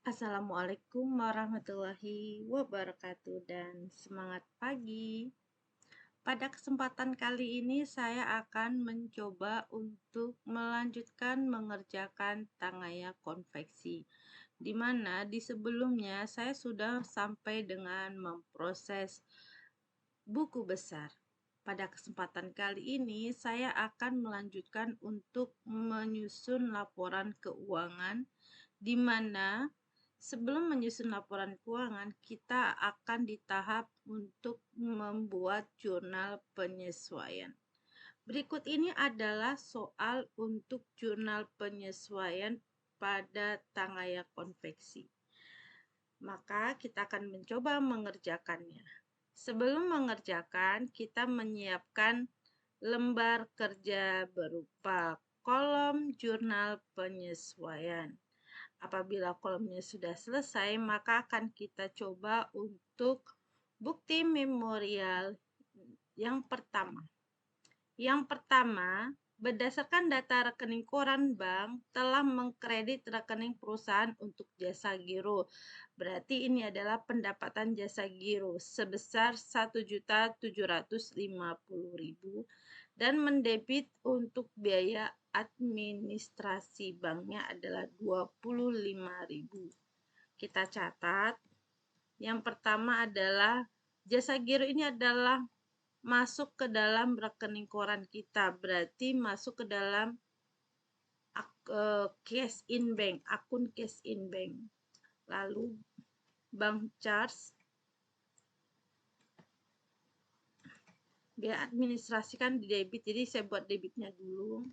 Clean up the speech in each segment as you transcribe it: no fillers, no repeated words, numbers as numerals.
Assalamualaikum warahmatullahi wabarakatuh dan semangat pagi. Pada kesempatan kali ini saya akan mencoba untuk melanjutkan mengerjakan tangaya konveksi. Di mana di sebelumnya saya sudah sampai dengan memproses buku besar. Pada kesempatan kali ini saya akan melanjutkan untuk menyusun laporan keuangan di mana sebelum menyusun laporan keuangan, kita akan di tahap untuk membuat jurnal penyesuaian. Berikut ini adalah soal untuk jurnal penyesuaian pada tangaya konveksi. Maka kita akan mencoba mengerjakannya. Sebelum mengerjakan, kita menyiapkan lembar kerja berupa kolom jurnal penyesuaian. Apabila kolomnya sudah selesai, maka akan kita coba untuk bukti memorial yang pertama. Yang pertama, berdasarkan data rekening koran bank telah mengkredit rekening perusahaan untuk jasa giro. Berarti ini adalah pendapatan jasa giro sebesar 1.750.000 dan mendebit untuk biaya administrasi banknya adalah 25.000. Kita catat. Yang pertama adalah jasa giro ini adalah masuk ke dalam rekening koran kita, berarti masuk ke dalam cash in bank, akun cash in bank. Lalu bank charge, biaya administrasi kan di debit, jadi saya buat debitnya dulu.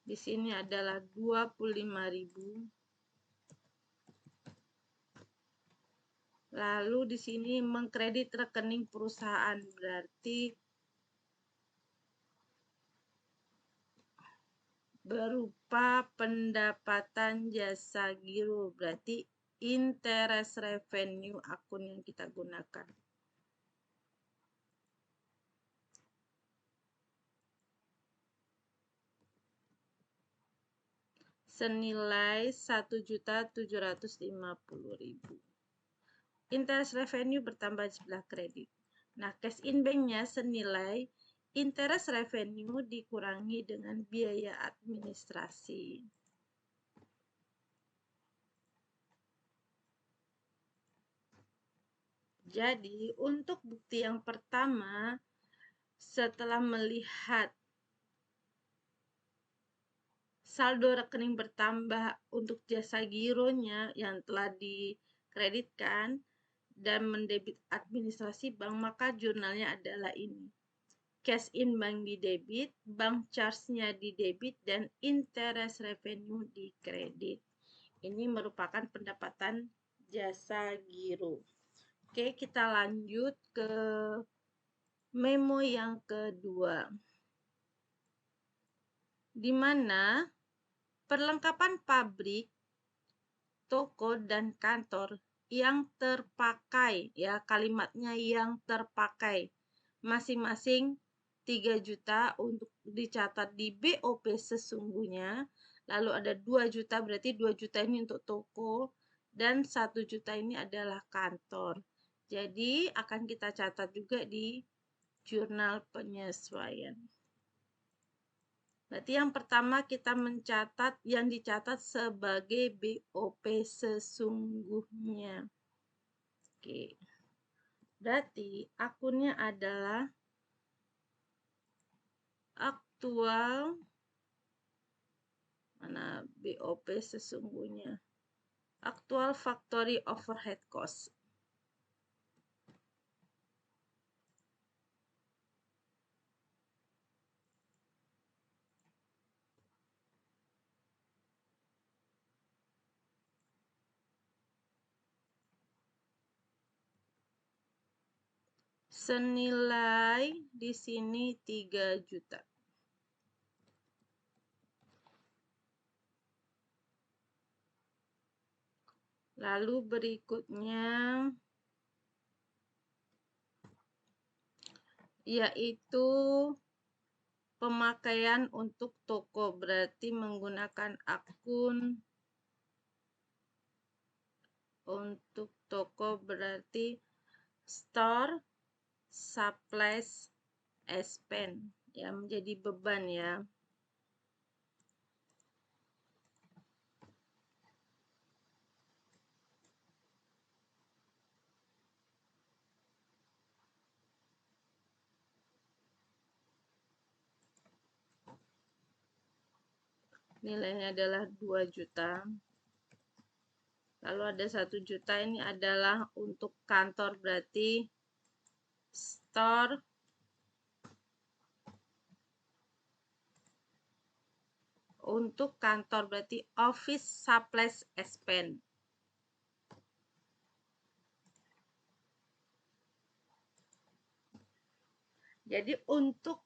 Di sini adalah 25.000. Lalu di sini mengkredit rekening perusahaan, berarti berupa pendapatan jasa giro, berarti interest revenue akun yang kita gunakan. Senilai 1.750.000. Interest revenue bertambah di sebelah kredit. Nah, cash in bank-nya senilai interest revenue dikurangi dengan biaya administrasi. Jadi, untuk bukti yang pertama, setelah melihat saldo rekening bertambah untuk jasa gironya yang telah dikreditkan dan mendebit administrasi bank, maka jurnalnya adalah ini. Cash in bank di debit, bank charge-nya di debit, dan interest revenue di kredit. Ini merupakan pendapatan jasa giro. Oke, kita lanjut ke memo yang kedua. Di mana perlengkapan pabrik, toko, dan kantor yang terpakai, ya kalimatnya yang terpakai, masing-masing 3 juta untuk dicatat di BOP sesungguhnya. Lalu ada 2 juta, berarti 2 juta ini untuk toko, dan 1 juta ini adalah kantor. Jadi akan kita catat juga di jurnal penyesuaian. Berarti yang pertama kita mencatat yang dicatat sebagai BOP sesungguhnya. Oke. Berarti akunnya adalah aktual, mana BOP sesungguhnya, aktual factory overhead cost. Senilai di sini 3 juta. Lalu berikutnya yaitu pemakaian untuk toko, berarti menggunakan akun untuk toko, berarti store supplies expense ya, menjadi beban ya. Nilainya adalah 2 juta. Lalu ada 1 juta, ini adalah untuk kantor, berarti store untuk kantor, berarti office supplies expense. Jadi untuk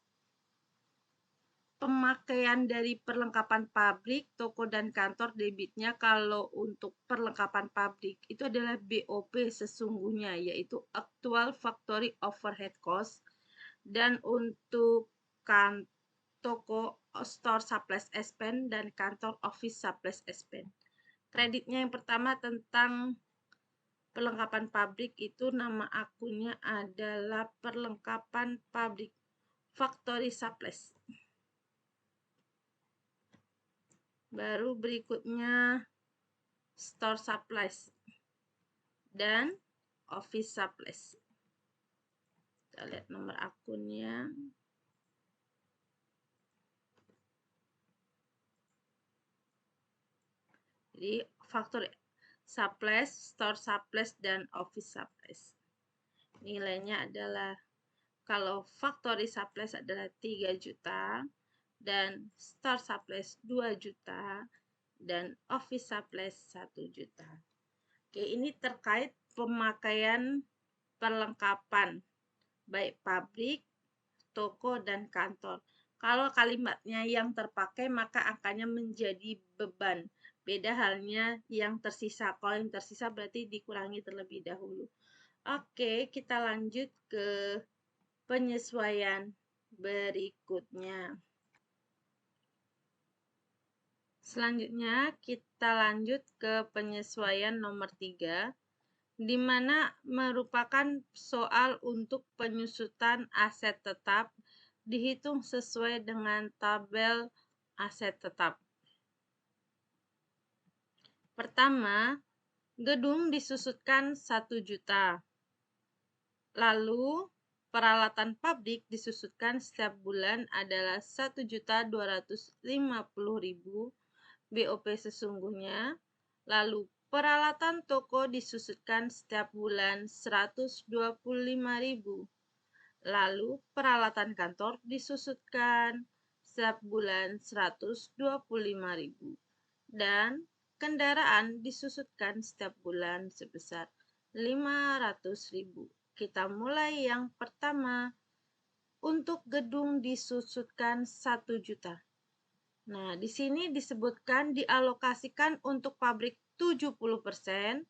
pemakaian dari perlengkapan pabrik, toko, dan kantor, debitnya kalau untuk perlengkapan pabrik itu adalah BOP sesungguhnya, yaitu actual factory overhead cost. Dan untuk toko store supplies expense dan kantor office supplies expense. Kreditnya yang pertama tentang perlengkapan pabrik, itu nama akunnya adalah perlengkapan pabrik factory supplies. Baru berikutnya store supplies dan office supplies. Kita lihat nomor akunnya. Jadi factory supplies, store supplies, dan office supplies. Nilainya adalah, kalau factory supplies adalah 3 juta, dan store supplies 2 juta, dan office supplies 1 juta. Oke, ini terkait pemakaian perlengkapan, baik pabrik, toko, dan kantor. Kalau kalimatnya yang terpakai, maka angkanya menjadi beban. Beda halnya yang tersisa. Kalau yang tersisa berarti dikurangi terlebih dahulu. Oke, kita lanjut ke penyesuaian berikutnya. Selanjutnya kita lanjut ke penyesuaian nomor 3, di mana merupakan soal untuk penyusutan aset tetap dihitung sesuai dengan tabel aset tetap. Pertama, gedung disusutkan 1 juta. Lalu peralatan pabrik disusutkan setiap bulan adalah 1.250.000 BOP sesungguhnya. Lalu peralatan toko disusutkan setiap bulan 125.000. Lalu peralatan kantor disusutkan setiap bulan 125.000. Dan kendaraan disusutkan setiap bulan sebesar 500.000. Kita mulai yang pertama. Untuk gedung disusutkan 1 juta. Nah, di sini disebutkan dialokasikan untuk pabrik 70%,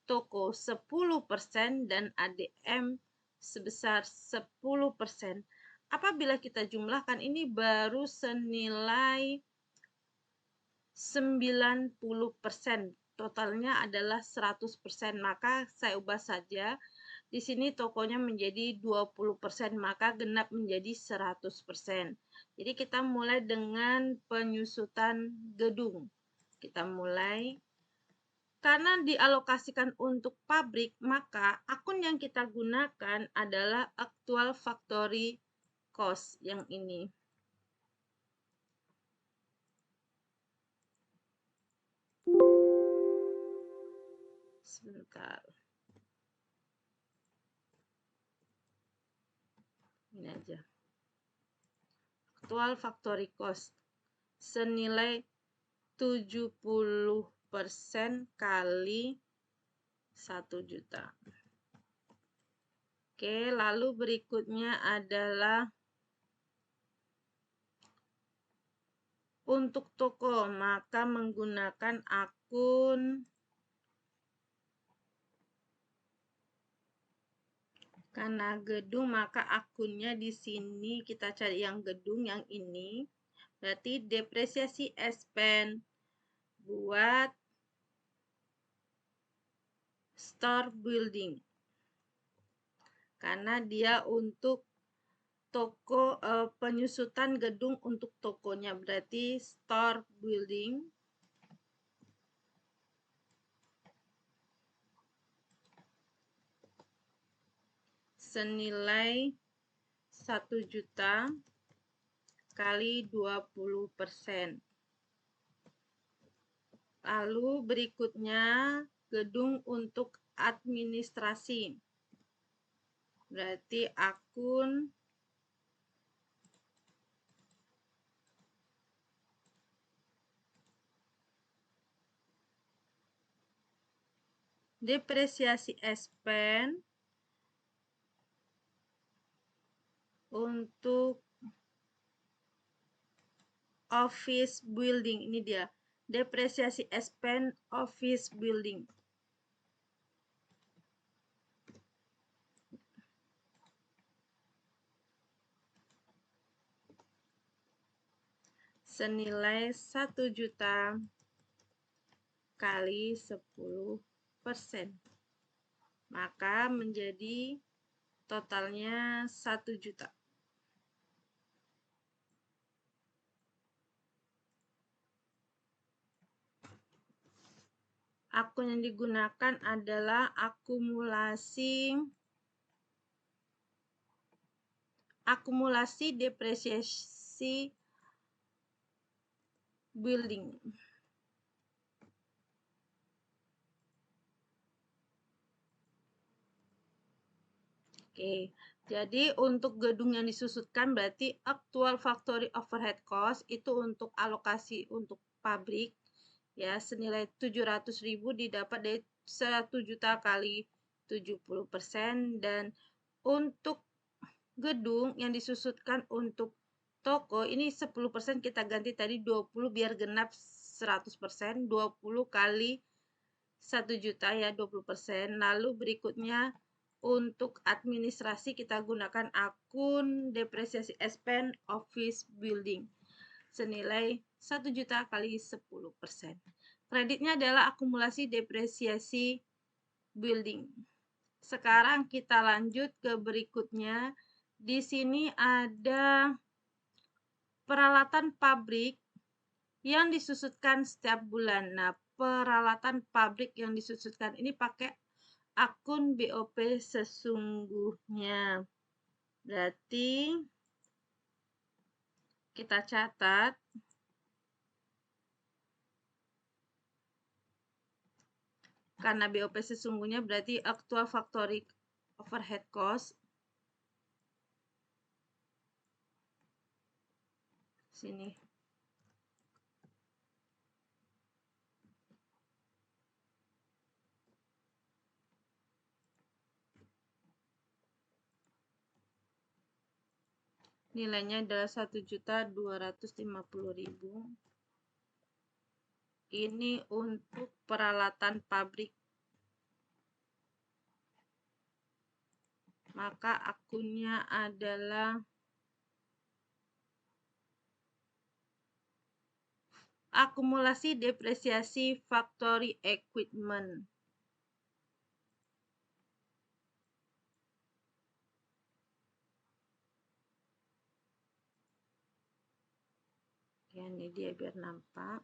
toko 10%, dan ADM sebesar 10%. Apabila kita jumlahkan, ini baru senilai 90%. Totalnya adalah 100%. Maka saya ubah saja. Di sini tokonya menjadi 20%, maka genap menjadi 100%. Jadi kita mulai dengan penyusutan gedung. Kita mulai, karena dialokasikan untuk pabrik, maka akun yang kita gunakan adalah actual factory cost yang ini. Sebentar. Ini aja. Actual factory cost senilai 70% kali 1 juta. Oke, lalu berikutnya adalah untuk toko, maka menggunakan akun Karena gedung, maka akunnya di sini kita cari yang gedung yang ini. Berarti depresiasi expense buat store building. Karena dia untuk toko penyusutan gedung untuk tokonya, berarti store building senilai 1 juta kali 20%. Lalu berikutnya gedung untuk administrasi. Berarti akun depresiasi expense untuk office building. Ini dia, depresiasi expense office building. Senilai 1 juta kali 10%. Maka menjadi totalnya 1 juta. Akun yang digunakan adalah akumulasi depresiasi building. Oke, jadi untuk gedung yang disusutkan berarti actual factory overhead cost itu untuk alokasi untuk pabrik ya senilai 700.000 didapat dari 1 juta kali 70%, dan untuk gedung yang disusutkan untuk toko ini 10% kita ganti tadi 20 biar genap 100%, 20 kali 1 juta ya 20%. Lalu berikutnya untuk administrasi kita gunakan akun depresiasi expense office building senilai 1 juta kali 10%. Kreditnya adalah akumulasi depresiasi building. Sekarang kita lanjut ke berikutnya. Di sini ada peralatan pabrik yang disusutkan setiap bulan. Nah, peralatan pabrik yang disusutkan ini pakai akun BOP sesungguhnya. Berarti kita catat karena BOP sesungguhnya berarti actual factory overhead cost. Sini. Nilainya adalah 1.250.000. Ini untuk peralatan pabrik. Maka akunnya adalah akumulasi depresiasi factory equipment. Ya, ini dia biar nampak.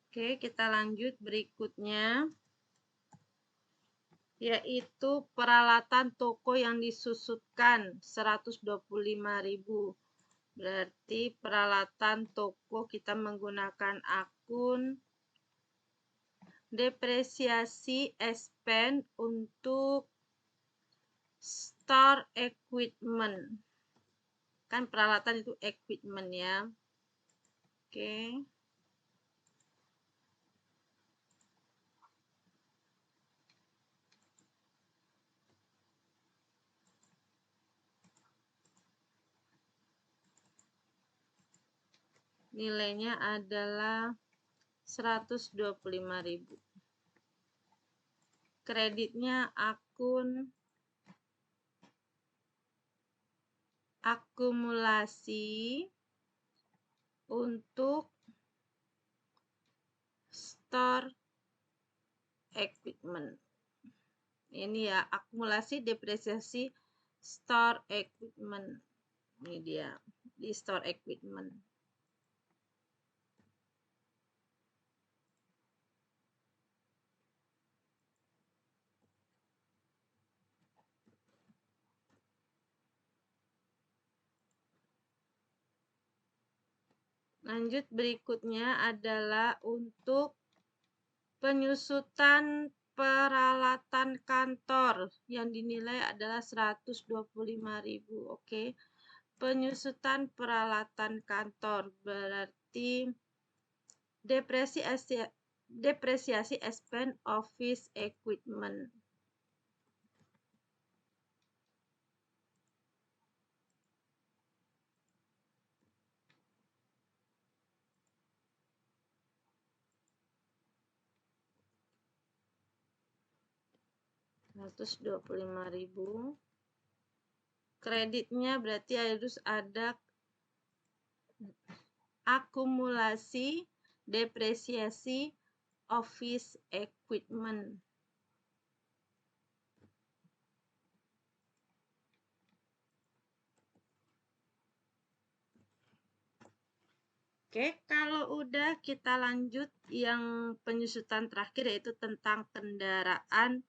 Oke, kita lanjut berikutnya, yaitu peralatan toko yang disusutkan 125.000. Berarti peralatan toko kita menggunakan akun depresiasi expense untuk store equipment. Kan peralatan itu equipment ya. Oke. nilainya adalah 125.000. Kreditnya akun akumulasi untuk store equipment. Ini ya, akumulasi depresiasi store equipment. Ini dia, di store equipment. Lanjut, berikutnya adalah untuk penyusutan peralatan kantor yang dinilai adalah 125.000. Oke. Penyusutan peralatan kantor berarti depresiasi expand office equipment. Rp125.000. Kreditnya berarti harus ada akumulasi depresiasi office equipment. Oke, kalau udah kita lanjut yang penyusutan terakhir yaitu tentang kendaraan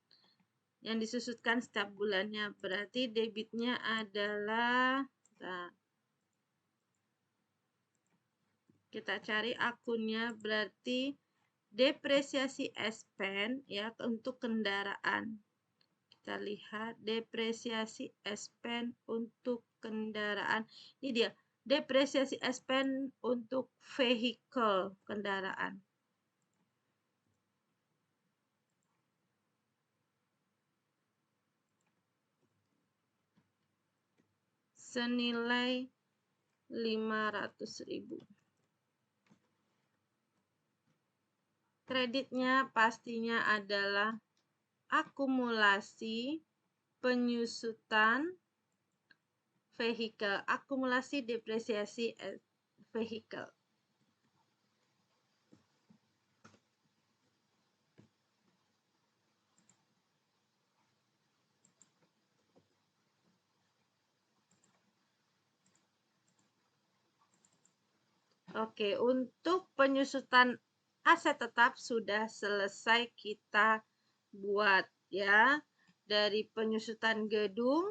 yang disusutkan setiap bulannya. Berarti debitnya adalah, kita cari akunnya, berarti depresiasi expand ya untuk kendaraan. Kita lihat depresiasi expand untuk kendaraan. Ini dia, depresiasi expand untuk vehicle kendaraan. Senilai 500.000. Kreditnya pastinya adalah akumulasi penyusutan vehicle, akumulasi depresiasi vehicle. Oke, untuk penyusutan aset tetap sudah selesai kita buat ya. Dari penyusutan gedung,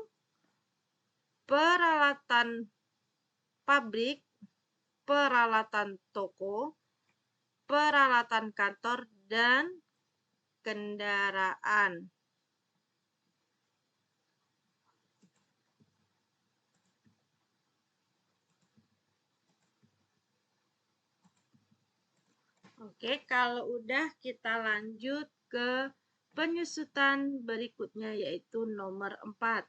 peralatan pabrik, peralatan toko, peralatan kantor, dan kendaraan. Oke, kalau udah kita lanjut ke penyusutan berikutnya yaitu nomor 4.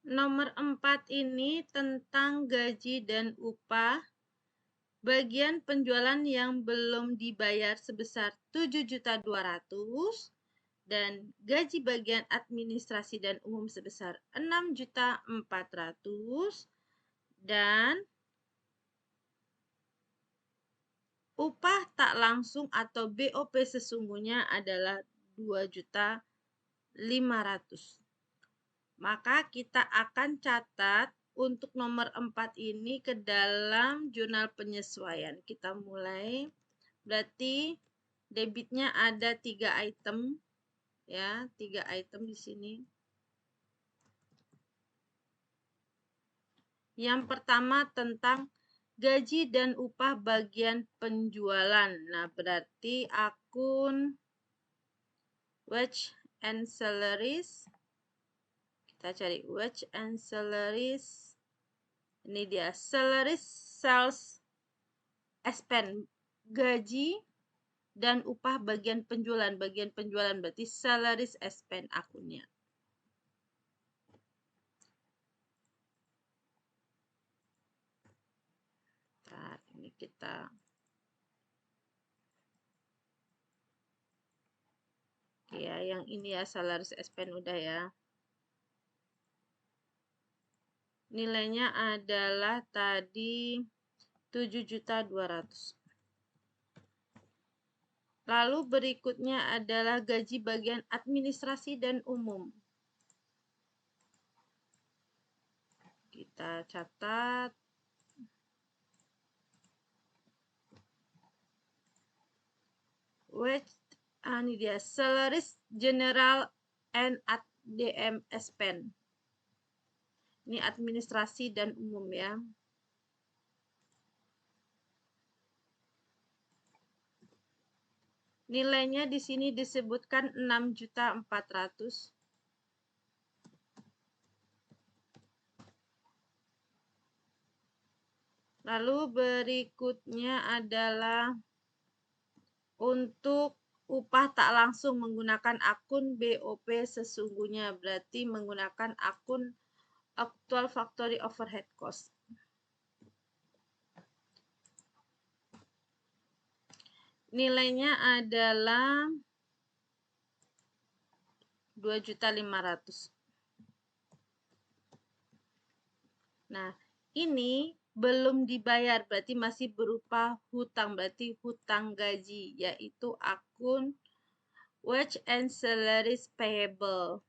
Nomor 4 ini tentang gaji dan upah bagian penjualan yang belum dibayar sebesar 7.200.000 dan gaji bagian administrasi dan umum sebesar 6.400.000 dan upah tak langsung atau BOP sesungguhnya adalah 2.500.000. Maka kita akan catat untuk nomor 4 ini ke dalam jurnal penyesuaian. Kita mulai. Berarti debitnya ada 3 item ya, 3 item di sini. Yang pertama tentang gaji dan upah bagian penjualan. Nah, berarti akun wage and salaries. Kita cari wage and salaries. Ini dia, salaries sales expense, gaji dan upah bagian penjualan. Bagian penjualan berarti salaries expense akunnya. Kita ya, yang ini ya, salaries expense udah ya. Nilainya adalah tadi 7.200.000. Lalu berikutnya adalah gaji bagian administrasi dan umum. Kita catat. Wage, ini dia, salaries general and ADM expense. Ini administrasi dan umum ya. Nilainya di sini disebutkan 6.400.000. Lalu berikutnya adalah untuk upah tak langsung menggunakan akun BOP sesungguhnya, berarti menggunakan akun actual factory overhead cost. Nilainya adalah 2.500.000. Nah, ini belum dibayar, berarti masih berupa hutang, berarti hutang gaji, yaitu akun wage and salaries payable.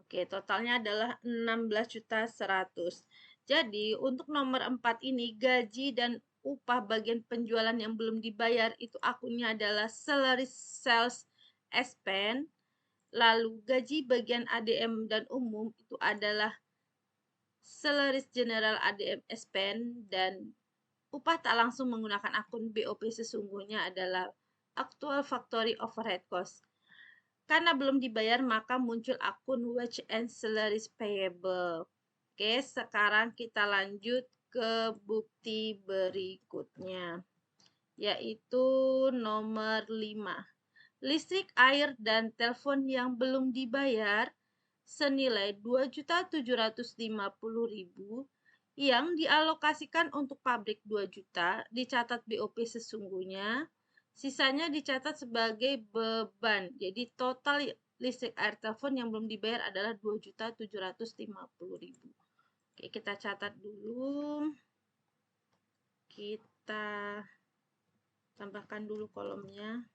Oke, totalnya adalah 16.100.000. Jadi, untuk nomor 4 ini, gaji dan upah bagian penjualan yang belum dibayar, itu akunnya adalah salary sales expense. Lalu, gaji bagian ADM dan umum, itu adalah salaries general ADM expense. Dan upah tak langsung menggunakan akun BOP sesungguhnya adalah actual factory overhead cost. Karena belum dibayar, maka muncul akun wage and salaries payable. Oke, sekarang kita lanjut ke bukti berikutnya, yaitu nomor 5. Listrik, air, dan telepon yang belum dibayar senilai 2.750.000 yang dialokasikan untuk pabrik 2 juta, dicatat BOP sesungguhnya. Sisanya dicatat sebagai beban. Jadi total listrik, air, telepon yang belum dibayar adalah 2.750.000. Oke, kita catat dulu. Kita tambahkan dulu kolomnya.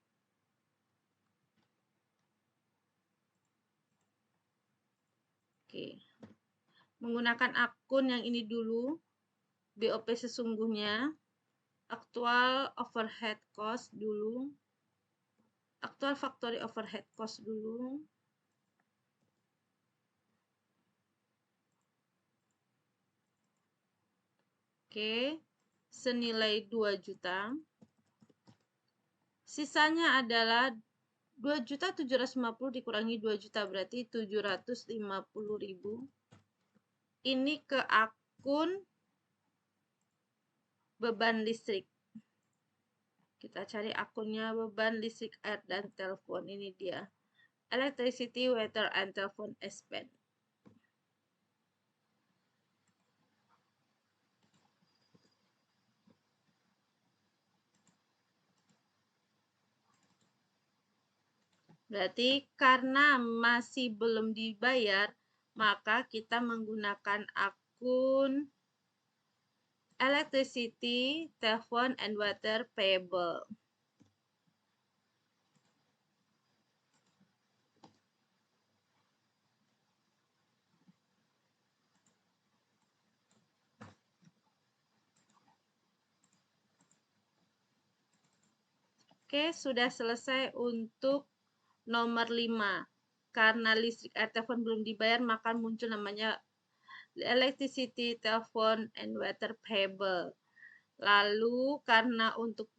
Oke. Menggunakan akun yang ini dulu, BOP sesungguhnya, actual overhead cost dulu. Actual factory overhead cost dulu. Oke, senilai 2 juta. Sisanya adalah 2.750.000 dikurangi 2 juta, berarti 750.000. Ini ke akun beban listrik. Kita cari akunnya beban listrik, air, dan telepon. Ini dia. Electricity, water, and telephone expense. Berarti karena masih belum dibayar, maka kita menggunakan akun electricity, telephone, and water payable. Oke, sudah selesai untuk nomor 5. Karena listrik, air, telepon belum dibayar, maka muncul namanya electricity, telephone, and water payable. Lalu karena untuk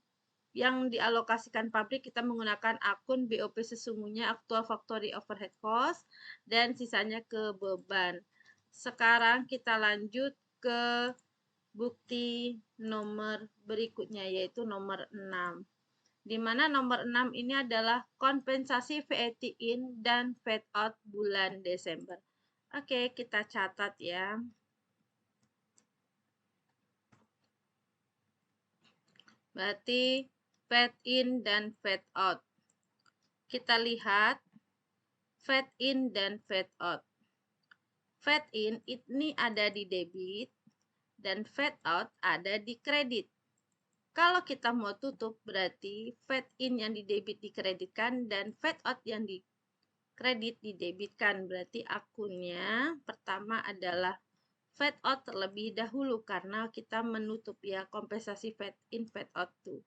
yang dialokasikan pabrik, kita menggunakan akun BOP sesungguhnya, actual factory overhead cost, dan sisanya ke beban. Sekarang kita lanjut ke bukti nomor berikutnya, yaitu nomor 6. Di mana nomor 6 ini adalah kompensasi VAT in dan VAT out bulan Desember. Oke, kita catat ya. Berarti VAT in dan VAT out. Kita lihat VAT in dan VAT out. VAT in ini ada di debit dan VAT out ada di kredit. Kalau kita mau tutup berarti VAT in yang di debit dikreditkan dan VAT out yang di kredit didebitkan. Berarti akunnya pertama adalah VAT out terlebih dahulu karena kita menutup ya kompensasi VAT in VAT out tuh.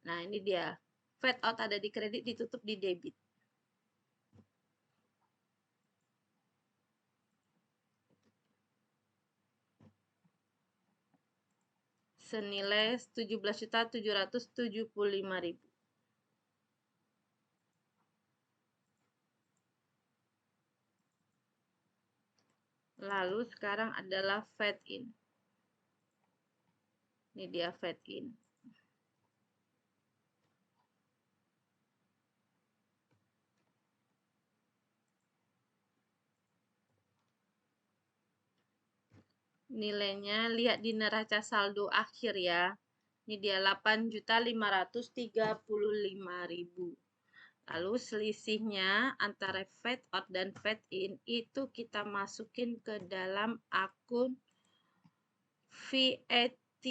Nah, ini dia. VAT out ada di kredit ditutup di debit. Senilai 17.775.000. Lalu sekarang adalah VAT in. Ini dia VAT in. Nilainya lihat di neraca saldo akhir ya. Ini dia 8.535.000. Lalu selisihnya antara VAT out dan VAT in itu kita masukin ke dalam akun VAT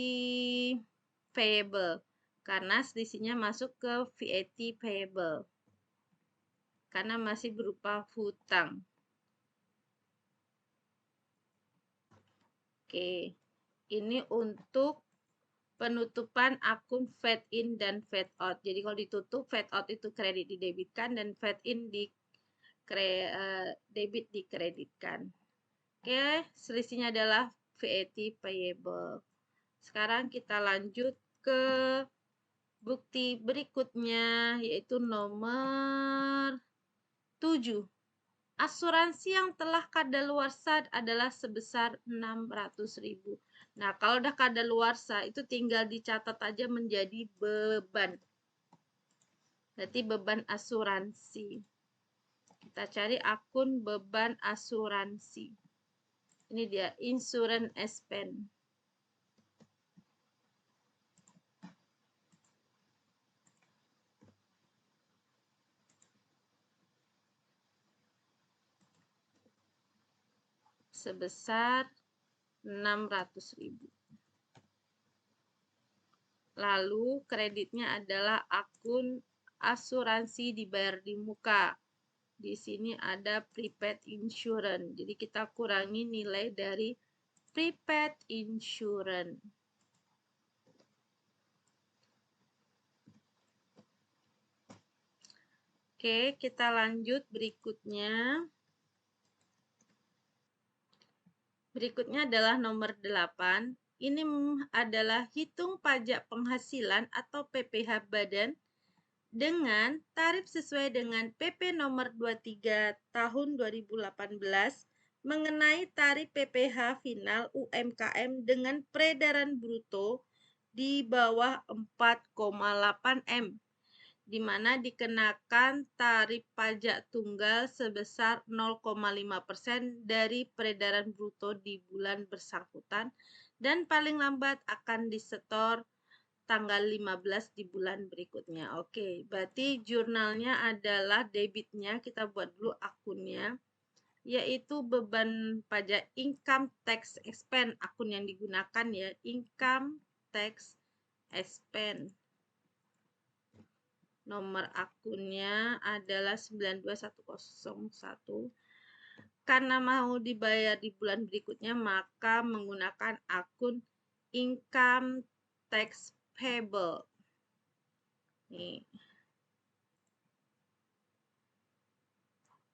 payable. Karena selisihnya masuk ke VAT payable. Karena masih berupa hutang. Oke, ini untuk penutupan akun VAT in dan VAT out. Jadi kalau ditutup, VAT out itu kredit didebitkan dan VAT in di debit dikreditkan. Oke, selisihnya adalah VAT payable. Sekarang kita lanjut ke bukti berikutnya, yaitu nomor 7. Asuransi yang telah kadaluarsa adalah sebesar 600.000. Nah, kalau udah kadaluarsa itu tinggal dicatat aja menjadi beban. Berarti beban asuransi. Kita cari akun beban asuransi. Ini dia, insurance expense. Sebesar 600.000. Lalu kreditnya adalah akun asuransi dibayar di muka. Di sini ada prepaid insurance. Jadi kita kurangi nilai dari prepaid insurance. Oke, kita lanjut berikutnya. Berikutnya adalah nomor 8. Ini adalah hitung pajak penghasilan atau PPh badan dengan tarif sesuai dengan PP nomor 23 tahun 2018 mengenai tarif PPh final UMKM dengan peredaran bruto di bawah 4,8 M, di mana dikenakan tarif pajak tunggal sebesar 0,5% dari peredaran bruto di bulan bersangkutan dan paling lambat akan disetor tanggal 15 di bulan berikutnya. Oke, berarti jurnalnya adalah debitnya, kita buat dulu akunnya, yaitu beban pajak income tax expense, akun yang digunakan ya, income tax expense. Nomor akunnya adalah 92101. Karena mau dibayar di bulan berikutnya, maka menggunakan akun income tax payable. Nih.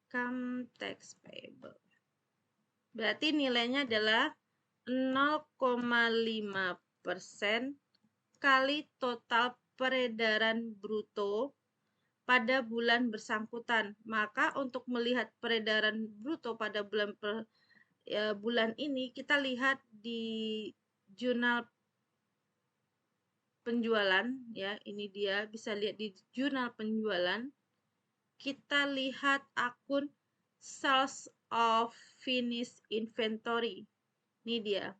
Income tax payable. Berarti nilainya adalah 0,5% kali total peredaran bruto pada bulan bersangkutan. Maka untuk melihat peredaran bruto pada bulan ini, kita lihat di jurnal penjualan ya, ini dia bisa lihat di jurnal penjualan. Kita lihat akun sales of finished inventory. Ini dia.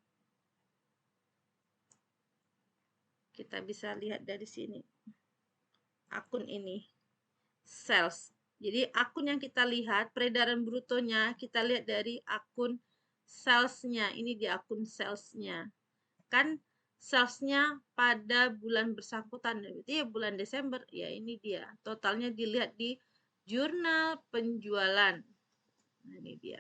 Kita bisa lihat dari sini. Akun ini sales. Jadi akun yang kita lihat, peredaran brutonya, kita lihat dari akun salesnya. Ini di akun salesnya. Kan salesnya pada bulan bersangkutan. Berarti ya bulan Desember. Ya ini dia. Totalnya dilihat di jurnal penjualan. Nah, ini dia.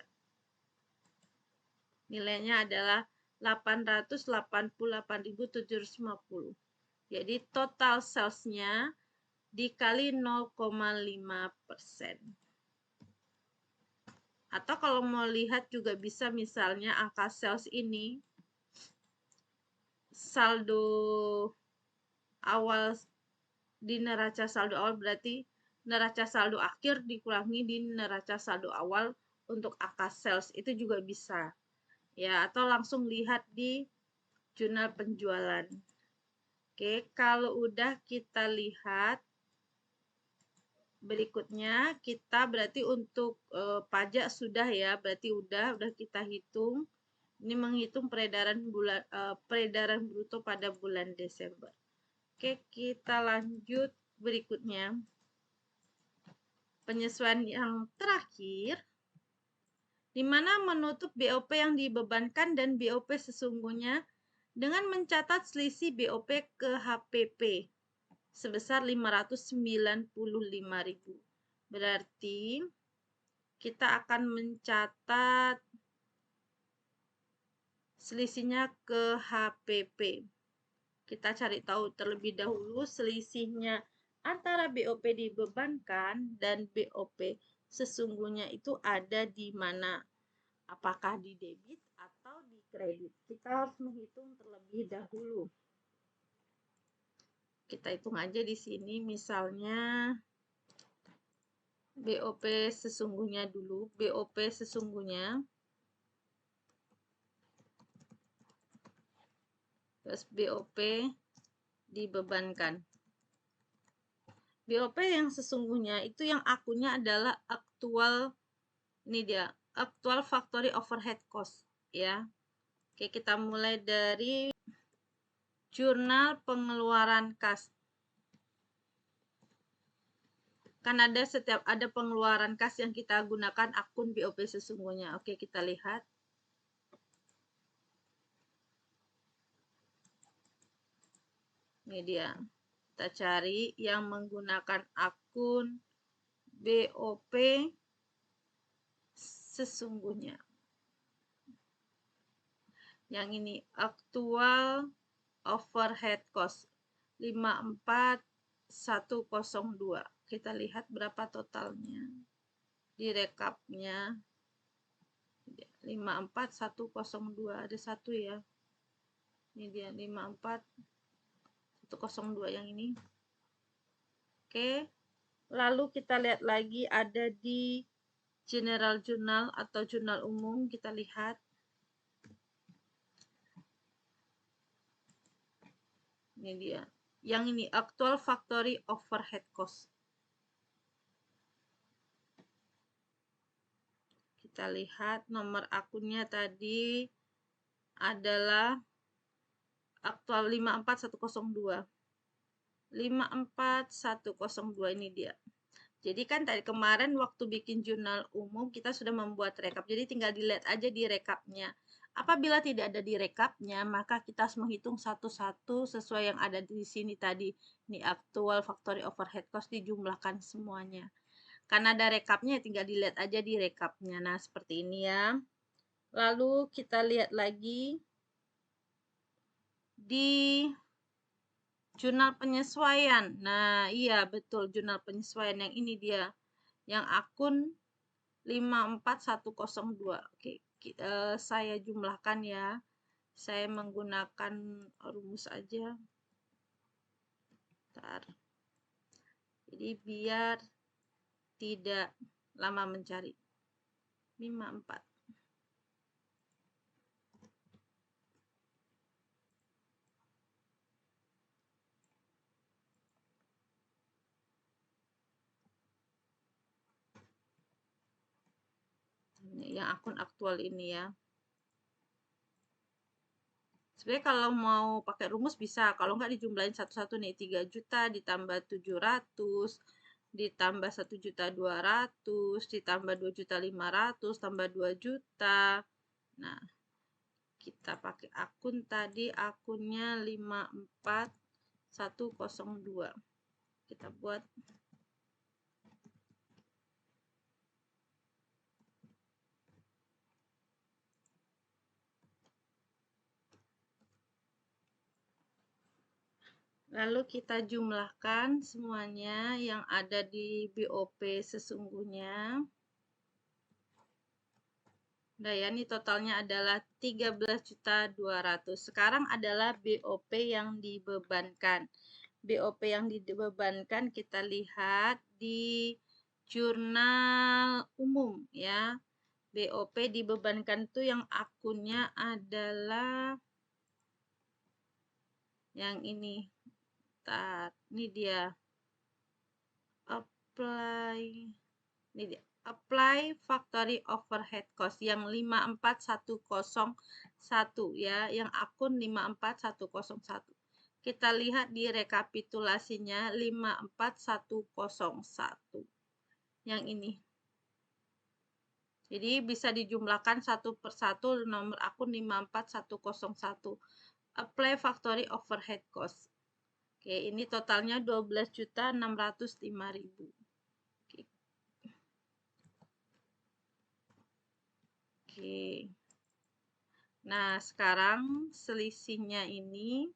Nilainya adalah 888.750. Jadi total salesnya dikali 0,5%. Atau kalau mau lihat juga bisa misalnya angka sales ini saldo awal di neraca saldo awal berarti neraca saldo akhir dikurangi di neraca saldo awal untuk angka sales itu juga bisa. Ya, atau langsung lihat di jurnal penjualan. Oke, kalau udah kita lihat berikutnya kita berarti untuk pajak sudah ya, berarti udah kita hitung. Ini menghitung peredaran bruto pada bulan Desember. Oke, kita lanjut berikutnya. Penyesuaian yang terakhir di mana menutup BOP yang dibebankan dan BOP sesungguhnya dengan mencatat selisih BOP ke HPP sebesar 595.000. Berarti kita akan mencatat selisihnya ke HPP. Kita cari tahu terlebih dahulu selisihnya antara BOP dibebankan dan BOP sesungguhnya itu ada di mana. Apakah di debit atau di kredit? Kita harus menghitung terlebih dahulu. Kita hitung aja di sini misalnya BOP sesungguhnya dulu. BOP sesungguhnya. Terus BOP dibebankan. BOP yang sesungguhnya itu yang akunnya adalah aktual, ini dia, actual factory overhead cost ya. Oke, kita mulai dari jurnal pengeluaran kas. Kan ada setiap ada pengeluaran kas yang kita gunakan akun BOP sesungguhnya. Oke, kita lihat. Ini dia. Kita cari yang menggunakan akun BOP sesungguhnya. Yang ini actual overhead cost 54102. Kita lihat berapa totalnya di rekapnya. 54102 ada satu ya. Ini dia 54102 yang ini. Oke. Lalu kita lihat lagi ada di general journal atau jurnal umum, kita lihat. Ini dia. Yang ini actual factory overhead cost. Kita lihat nomor akunnya tadi adalah aktual 54102. 54102 ini dia. Jadi kan tadi kemarin waktu bikin jurnal umum kita sudah membuat rekap. Jadi tinggal dilihat aja di rekapnya. Apabila tidak ada di rekapnya, maka kita harus menghitung satu-satu sesuai yang ada di sini tadi. Ini actual factory overhead cost dijumlahkan semuanya. Karena ada rekapnya, tinggal dilihat aja di rekapnya. Nah, seperti ini ya. Lalu kita lihat lagi di jurnal penyesuaian. Nah, iya betul jurnal penyesuaian yang ini dia. Yang akun 54102. Oke, saya jumlahkan ya. Saya menggunakan rumus aja. Bentar. Jadi biar tidak lama mencari. 54. yang akun aktual ini ya. Sebenarnya kalau mau pakai rumus bisa, kalau nggak dijumlahin satu-satu nih, 3 juta ditambah 700, ditambah 1.200.000, ditambah 2.500.000, tambah 2 juta. Nah, kita pakai akun tadi, akunnya 54102. Kita buat. Lalu kita jumlahkan semuanya yang ada di BOP sesungguhnya. Nah ya, ini totalnya adalah 13.200.000. Sekarang adalah BOP yang dibebankan. BOP yang dibebankan kita lihat di jurnal umum ya. BOP dibebankan itu yang akunnya adalah yang ini. Ini dia. Ini dia. Apply factory overhead cost yang 54101 ya, yang akun 54101. Kita lihat di rekapitulasinya 54101. Yang ini. Jadi bisa dijumlahkan satu persatu nomor akun 54101. Apply factory overhead cost. Oke, ini totalnya 12.605.000. Oke. Nah, sekarang selisihnya ini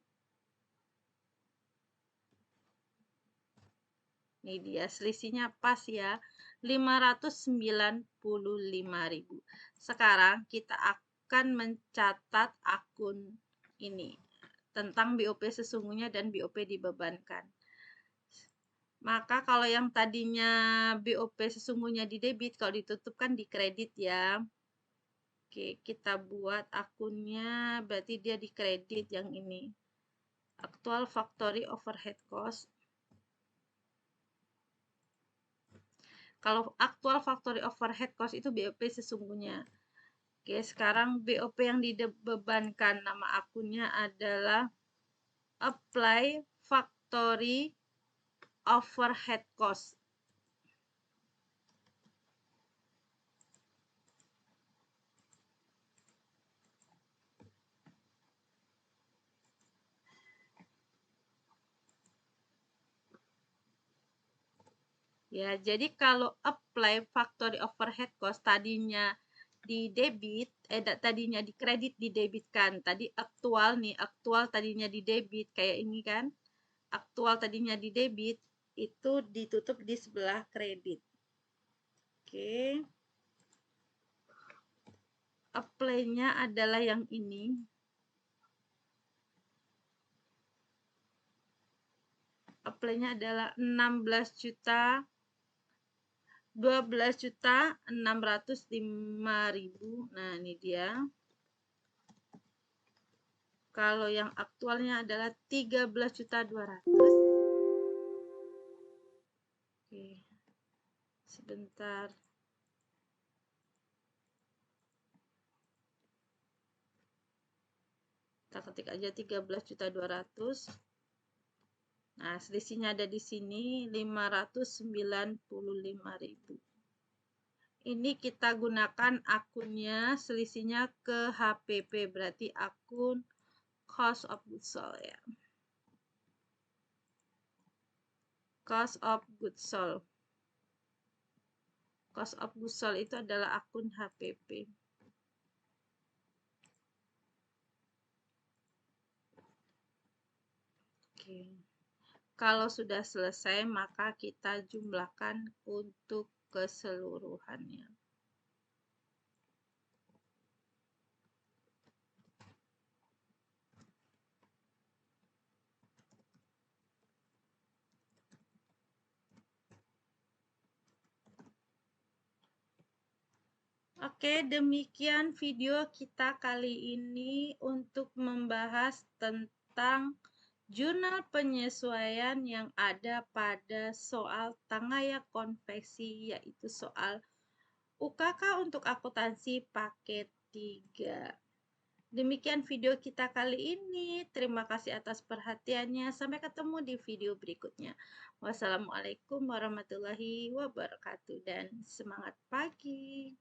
dia selisihnya pas ya, 595.000. Sekarang kita akan mencatat akun ini tentang BOP sesungguhnya dan BOP dibebankan. Maka kalau yang tadinya BOP sesungguhnya di debit, kalau ditutup kan di kredit ya. Oke, kita buat akunnya, berarti dia di kredit yang ini. Actual factory overhead cost. Kalau actual factory overhead cost itu BOP sesungguhnya. Oke, sekarang BOP yang dibebankan nama akunnya adalah apply factory overhead cost. Ya, jadi kalau apply factory overhead cost tadinya di debit, tadinya di kredit didebitkan. Tadi aktual nih, aktual tadinya di debit kayak ini kan. Aktual tadinya di debit itu ditutup di sebelah kredit. Oke. Apply-nya adalah yang ini. Apply-nya adalah 12.605.000. Nah, ini dia. Kalau yang aktualnya adalah 13.200.000. Oke. Sebentar. Kita ketik aja 13.200.000. Nah, selisihnya ada di sini 595.000. Ini kita gunakan akunnya, selisihnya ke HPP, berarti akun cost of goods sold ya. Cost of goods sold. Cost of goods sold itu adalah akun HPP. Oke. Kalau sudah selesai, maka kita jumlahkan untuk keseluruhannya. Oke, demikian video kita kali ini untuk membahas tentang jurnal penyesuaian yang ada pada soal Tangaya Konveksi, yaitu soal UKK untuk akuntansi paket 3. Demikian video kita kali ini. Terima kasih atas perhatiannya. Sampai ketemu di video berikutnya. Wassalamualaikum warahmatullahi wabarakatuh dan semangat pagi.